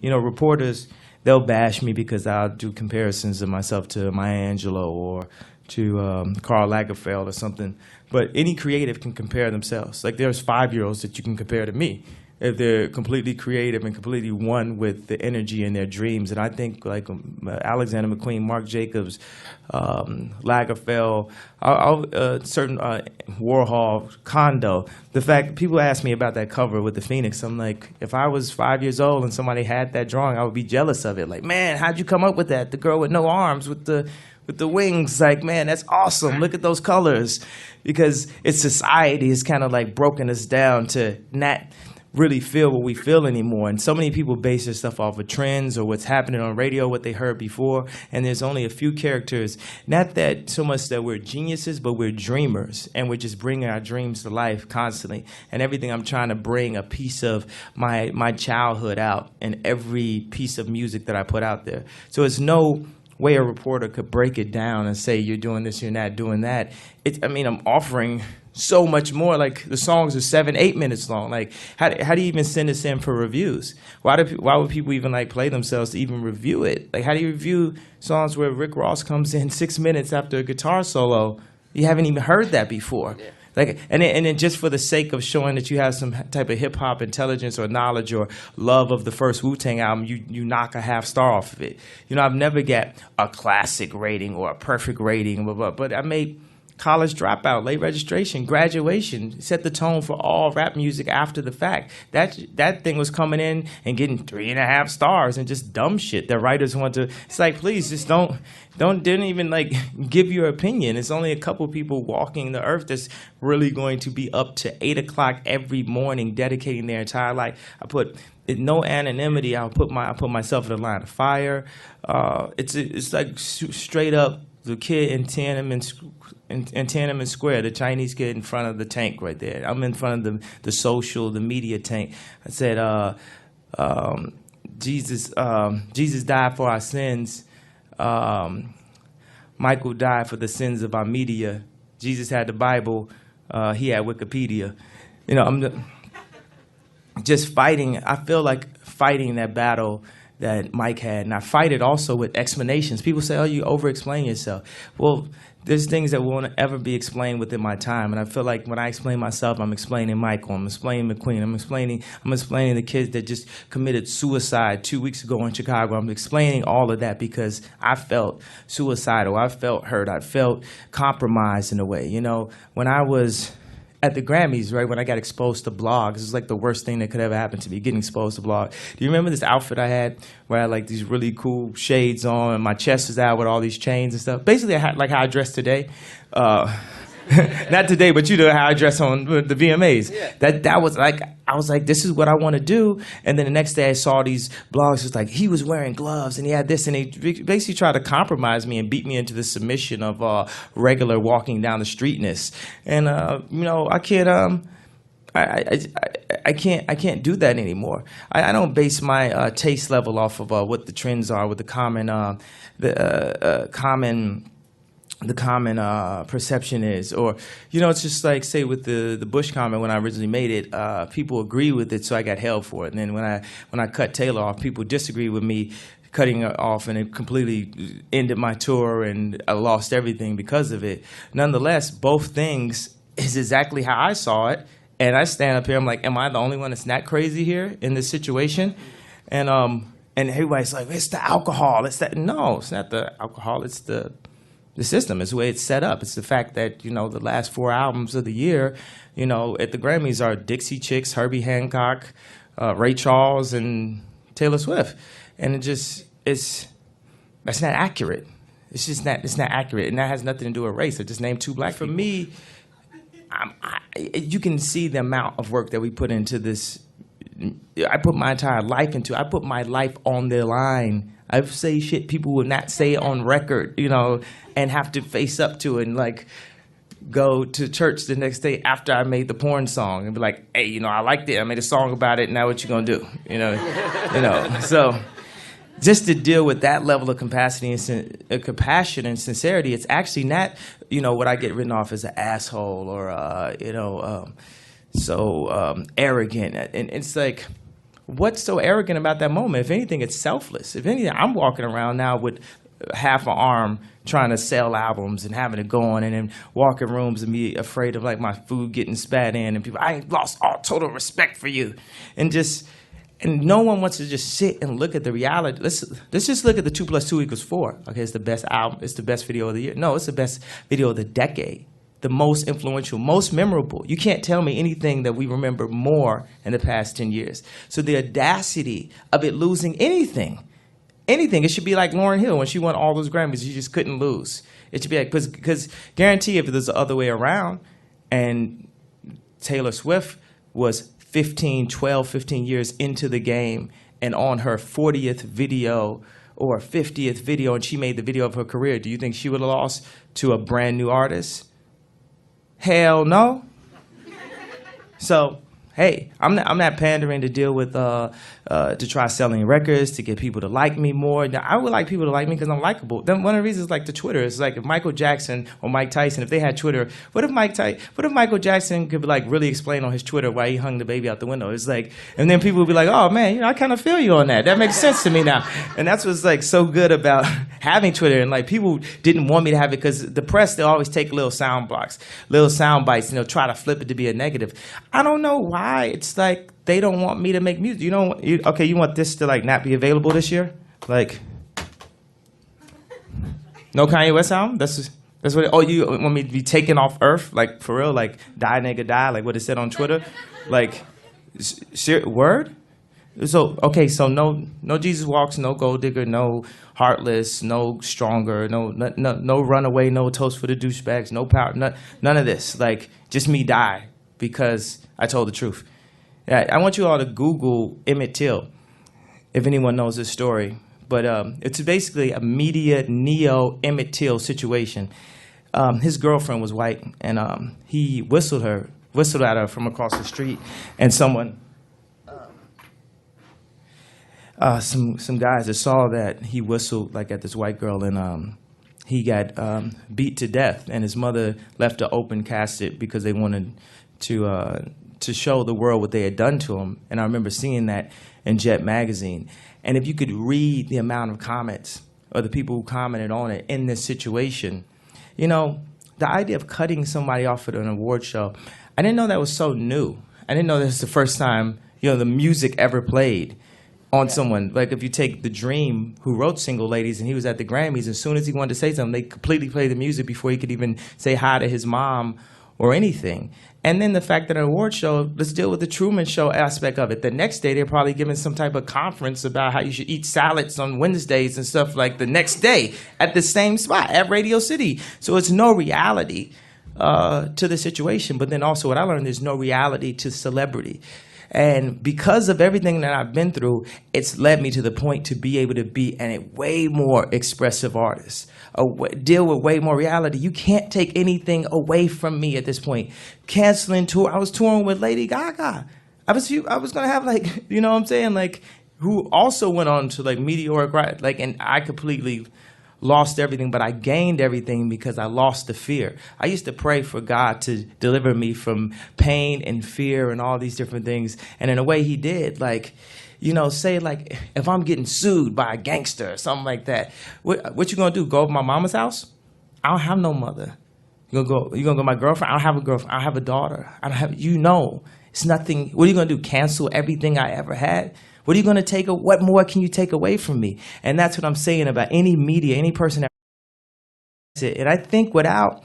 You know, reporters, they'll bash me because I'll do comparisons of myself to Maya Angelou or to Karl Lagerfeld or something. But any creative can compare themselves. Like there's 5-year-olds that you can compare to me if they're completely creative and completely one with the energy in their dreams. And I think like Alexander McQueen, Marc Jacobs, Lagerfeld, certain Warhol, Kondo. The fact people ask me about that cover with the Phoenix, I'm like, if I was 5 years old and somebody had that drawing, I would be jealous of it. Like, man, how'd you come up with that? The girl with no arms with the wings, like, man, that's awesome. Look at those colors. Because it's society has kind of like broken us down to not really feel what we feel anymore. And so many people base their stuff off of trends or what's happening on radio, what they heard before. And there's only a few characters, not that so much that we're geniuses, but we're dreamers. And we're just bringing our dreams to life constantly. And everything I'm trying to bring a piece of my childhood out in every piece of music that I put out there. So it's no way a reporter could break it down and say, you're doing this, you're not doing that. I'm offering so much more. Like the songs are 7-8 minutes long. Like how do you even send this in for reviews? Why would people even like play themselves to even review it? Like how do you review songs where Rick Ross comes in 6 minutes after a guitar solo? You haven't even heard that before. Yeah. Like and then just for the sake of showing that you have some type of hip hop intelligence or knowledge or love of the first Wu-Tang album, you knock a half star off of it. You know, I've never got a classic rating or a perfect rating, but I made College Dropout, Late Registration, Graduation, set the tone for all rap music after the fact. That thing was coming in and getting 3.5 stars and just dumb shit that writers want to. It's like, please just didn't even like give your opinion. It's only a couple people walking the earth that's really going to be up to 8 o'clock every morning, dedicating their entire life. I put no anonymity. I put myself in the line of fire. It's like straight up the kid in Tiananmen Square, the Chinese kid in front of the tank right there. I'm in front of the media tank. I said, Jesus died for our sins. Michael died for the sins of our media. Jesus had the Bible. He had Wikipedia. You know, I'm just fighting. I feel like fighting that battle that Mike had, and I fight it also with explanations. People say, oh, you over-explain yourself. Well, there's things that won't ever be explained within my time, and I feel like when I explain myself, I'm explaining Michael, I'm explaining McQueen, I'm explaining the kids that just committed suicide 2 weeks ago in Chicago. I'm explaining all of that because I felt suicidal, I felt hurt, I felt compromised in a way. You know, when I was at the Grammys, right, when I got exposed to blogs, it was like the worst thing that could ever happen to me, getting exposed to blogs. Do you remember this outfit I had where I had like these really cool shades on and my chest was out with all these chains and stuff? Basically, I had like how I dress today. Not today, but you know how I dress on the VMAs. Yeah. That was like, I was like, this is what I want to do. And then the next day I saw these blogs, it's like, he was wearing gloves and he had this, and he basically tried to compromise me and beat me into the submission of regular walking down the streetness. And you know, I can't I can't do that anymore. I don't base my taste level off of what the trends are, what the common perception is, or you know, it's just like, say with the Bush comment when I originally made it, people agree with it, so I got held for it. And then when I cut Taylor off, people disagree with me cutting it off, and it completely ended my tour, and I lost everything because of it. Nonetheless, both things is exactly how I saw it, and I stand up here, I'm like, am I the only one that's not crazy here in this situation? And everybody's like, it's the alcohol, it's that. No, it's not the alcohol, it's the system. It's the way it's set up. It's the fact that, you know, the last 4 albums of the year, you know, at the Grammys are Dixie Chicks, Herbie Hancock, Ray Charles, and Taylor Swift. And that's not accurate. It's not accurate. And that has nothing to do with race. I just named 2 black people. For me, you can see the amount of work that we put into this. I put my entire life into it. I put my life on the line. I say shit people would not say on record, you know, and have to face up to it and like go to church the next day after I made the porn song and be like, hey, you know, I liked it. I made a song about it. Now what you gonna do? You know. So just to deal with that level of compassion and sincerity, it's actually not, you know, what I get written off as an asshole or so arrogant. And it's like, what's so arrogant about that moment? If anything, it's selfless. If anything, I'm walking around now with half an arm trying to sell albums and having it going, and then walk in rooms and be afraid of like my food getting spat in, and people, I lost all total respect for you, and no one wants to just sit and look at the reality. Let's just look at the 2 + 2 = 4. Okay, it's the best album, it's the best video of the year. No, it's the best video of the decade, the most influential, most memorable. You can't tell me anything that we remember more in the past 10 years. So the audacity of it losing anything, it should be like Lauryn Hill when she won all those Grammys, she just couldn't lose. It should be like, because guarantee if it was the other way around and Taylor Swift was 15 years into the game and on her 40th video or 50th video and she made the video of her career, do you think she would have lost to a brand new artist? Hell no. So, hey, I'm not pandering to deal with to try selling records to get people to like me more. Now, I would like people to like me because I'm likable. Then one of the reasons, like the Twitter, is like if Michael Jackson or Mike Tyson, if they had Twitter, what if Michael Jackson could like really explain on his Twitter why he hung the baby out the window? It's like, and then people would be like, oh man, I kind of feel you on that. That makes sense to me now. And that's what's like so good about having Twitter. And like people didn't want me to have it because the press, they always take little sound bites, try to flip it to be a negative. I don't know why it's like they don't want me to make music. You want this to like not be available this year? Like, no Kanye West album? That's what. You want me to be taken off Earth? Like for real? Like die nigga die? Like what it said on Twitter? Like, word? So no Jesus Walks, no Gold Digger, no Heartless, no Stronger, no Runaway, no Toast for the Douchebags, no Power, none of this. Like just me die because I told the truth. Yeah, I want you all to Google Emmett Till, if anyone knows this story. But it's basically a media neo Emmett Till situation. His girlfriend was white, and he whistled at her from across the street, and someone, some guys that saw that he whistled like at this white girl, and he got beat to death, and his mother left an open casket because they wanted to show the world what they had done to him. And I remember seeing that in Jet magazine. And if you could read the amount of comments or the people who commented on it in this situation, the idea of cutting somebody off at an award show, I didn't know that was so new. I didn't know that was the first time, the music ever played on someone. Like if you take The Dream, who wrote Single Ladies, and he was at the Grammys, as soon as he wanted to say something, they completely played the music before he could even say hi to his mom or anything. And then the fact that an award show, let's deal with the Truman Show aspect of it. The next day, they're probably giving some type of conference about how you should eat salads on Wednesdays and stuff like the next day at the same spot at Radio City. So it's no reality to the situation. But then also what I learned, there's no reality to celebrity. And because of everything that I've been through, it's led me to the point to be able to be a way more expressive artist, deal with way more reality. You can't take anything away from me at this point. Canceling tour. I was touring with Lady Gaga. I was going to have like, you know what I'm saying? Like, who also went on to like meteoric, right? Like, and I completely lost everything, but I gained everything because I lost the fear. I used to pray for God to deliver me from pain and fear and all these different things. And in a way he did, like, say like if I'm getting sued by a gangster or something like that, what you gonna do? Go over my mama's house? I don't have no mother. You gonna go to my girlfriend? I don't have a girlfriend. I don't have a daughter. I don't have, it's nothing. What are you gonna do? Cancel everything I ever had? What are you going to what more can you take away from me? And that's what I'm saying about any media, any person that. And I think without,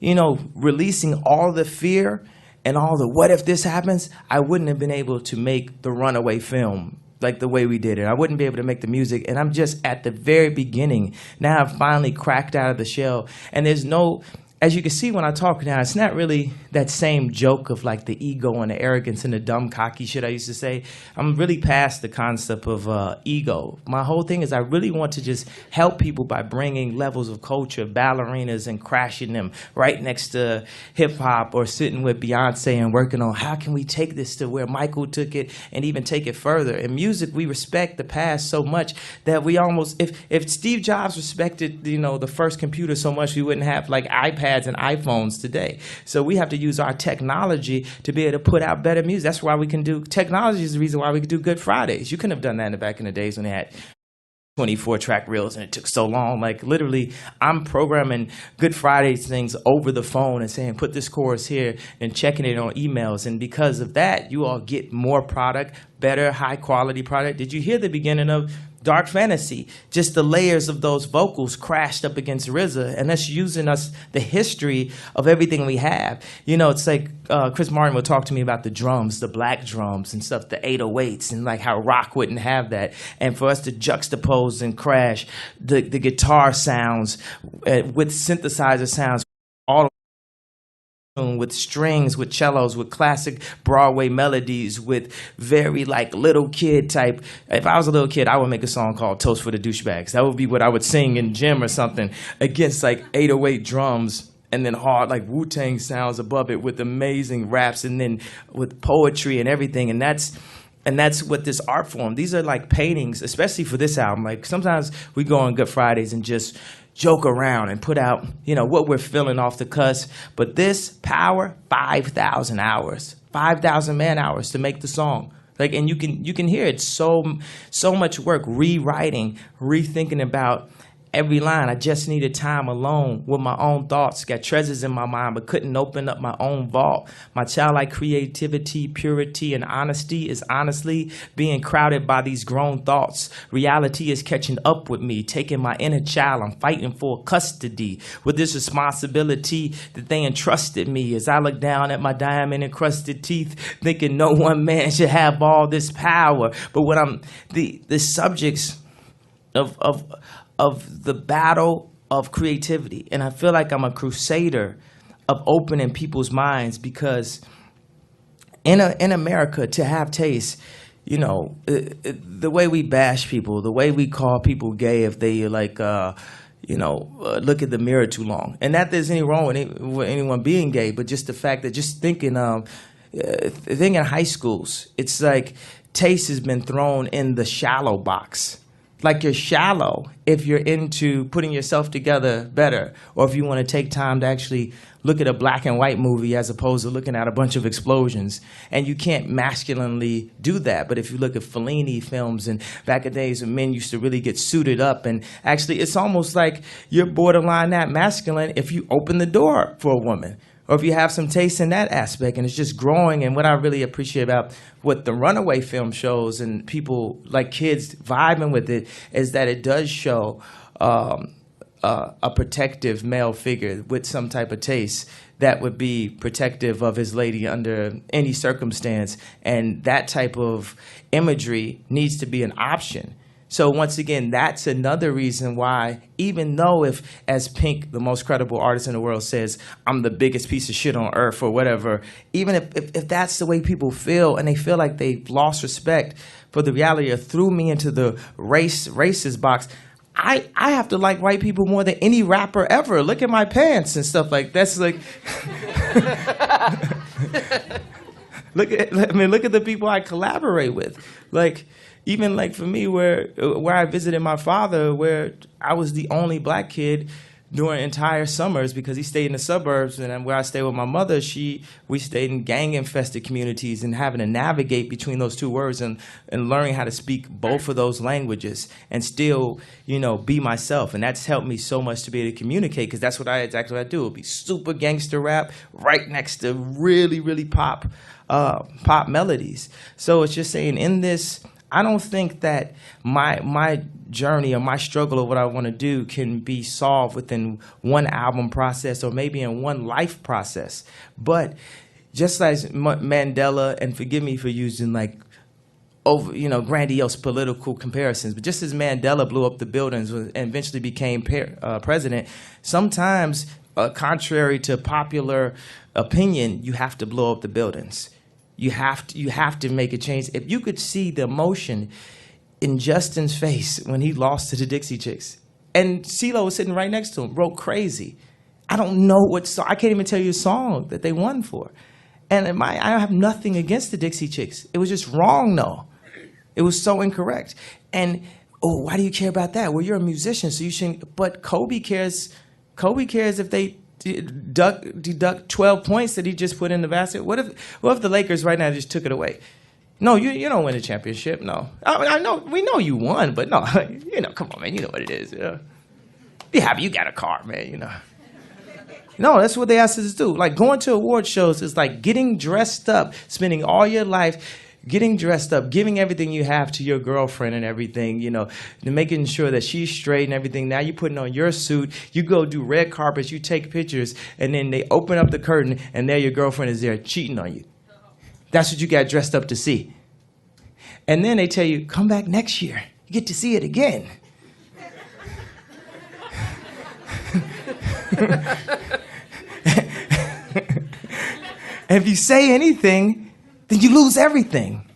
releasing all the fear and all the what if this happens, I wouldn't have been able to make the runaway film like the way we did it. I wouldn't be able to make the music. And I'm just at the very beginning. Now I've finally cracked out of the shell. And there's no, as you can see when I talk now, it's not really that same joke of like the ego and the arrogance and the dumb, cocky shit I used to say. I'm really past the concept of ego. My whole thing is I really want to just help people by bringing levels of culture, ballerinas, and crashing them right next to hip-hop or sitting with Beyonce and working on how can we take this to where Michael took it and even take it further. In music, we respect the past so much that we almost, if Steve Jobs respected, the first computer so much, we wouldn't have like iPads iPads and iPhones today. So we have to use our technology to be able to put out better music. That's why we can do, technology is the reason why we can do Good Fridays. You couldn't have done that back in the days when they had 24-track reels and it took so long. Like literally, I'm programming Good Fridays things over the phone and saying, put this chorus here and checking it on emails. And because of that, you all get more product, better, high quality product. Did you hear the beginning of Dark Fantasy? Just the layers of those vocals crashed up against RZA, and that's using the history of everything we have. You know, it's like Chris Martin would talk to me about the drums, the black drums and stuff, the 808s, and like how rock wouldn't have that. And for us to juxtapose and crash the guitar sounds with synthesizer sounds, all with strings, with cellos, with classic Broadway melodies, with very like little kid type. If I was a little kid, I would make a song called Toast for the Douchebags. That would be what I would sing in gym or something against like 808 drums and then hard like Wu-Tang sounds above it with amazing raps and then with poetry and everything. And that's what this art form, these are like paintings, especially for this album. Like sometimes we go on Good Fridays and just joke around and put out, you know, what we're feeling off the cusp. But this Power, 5,000 hours, 5,000 man hours to make the song. Like, and you can hear it, so much work, rewriting, rethinking about every line. I just needed time alone with my own thoughts. Got treasures in my mind, but couldn't open up my own vault. My childlike creativity, purity, and honesty is honestly being crowded by these grown thoughts. Reality is catching up with me, taking my inner child. I'm fighting for custody with this responsibility that they entrusted me. As I look down at my diamond-encrusted teeth, thinking no one man should have all this power. But when I'm the subjects of the battle of creativity. And I feel like I'm a crusader of opening people's minds, because in America, to have taste, you know, the way we bash people, the way we call people gay if they like, look at the mirror too long. And not that there's anything wrong with anyone being gay, but just the fact that just thinking in high schools, it's like taste has been thrown in the shallow box. Like you're shallow if you're into putting yourself together better, or if you want to take time to actually look at a black and white movie as opposed to looking at a bunch of explosions. And you can't masculinely do that. But if you look at Fellini films and back in days when men used to really get suited up, and actually it's almost like you're borderline that masculine if you open the door for a woman, or if you have some taste in that aspect. And it's just growing. And what I really appreciate about what the Runaway film shows, and people like kids vibing with it, is that it does show a protective male figure with some type of taste that would be protective of his lady under any circumstance. And that type of imagery needs to be an option. So once again, that's another reason why, even though if, as Pink, the most credible artist in the world, says, I'm the biggest piece of shit on earth or whatever, even if that's the way people feel and they feel like they've lost respect for the reality or threw me into the racist box, I have to like white people more than any rapper ever. Look at my pants and stuff like that's like. Look at the people I collaborate with. Like, even like for me, where I visited my father, where I was the only black kid during entire summers because he stayed in the suburbs, and where I stayed with my mother, we stayed in gang-infested communities, and having to navigate between those two words and learning how to speak both of those languages and still, you know, be myself. And that's helped me so much to be able to communicate, because that's exactly what I do. It'll be super gangster rap right next to really, really pop melodies. So it's just saying, in this, I don't think that my journey or my struggle of what I want to do can be solved within one album process or maybe in one life process. But just as Mandela, and forgive me for using like grandiose political comparisons, but just as Mandela blew up the buildings and eventually became president, sometimes contrary to popular opinion, you have to blow up the buildings. You have to make a change. If you could see the emotion in Justin's face when he lost to the Dixie Chicks, and CeeLo was sitting right next to him, wrote Crazy. I don't know what song. I can't even tell you a song that they won for. And I have nothing against the Dixie Chicks. It was just wrong, though. It was so incorrect. And why do you care about that? Well, you're a musician, so you shouldn't. But Kobe cares. Kobe cares if they deduct 12 points that he just put in the basket? What if the Lakers right now just took it away? No, you don't win a championship. No, I know we know you won, but no, come on, man, you know what it is. Be happy you got a car, man. No, that's what they asked us to do. Like going to award shows is like getting dressed up, spending all your life getting dressed up, giving everything you have to your girlfriend and everything, making sure that she's straight and everything. Now you're putting on your suit, you go do red carpets, you take pictures, and then they open up the curtain, and there your girlfriend is there cheating on you. That's what you got dressed up to see. And then they tell you, come back next year. You get to see it again. If you say anything, then you lose everything.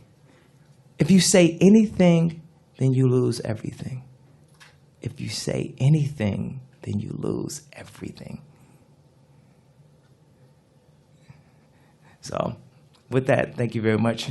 If you say anything, then you lose everything. If you say anything, then you lose everything. So, with that, thank you very much.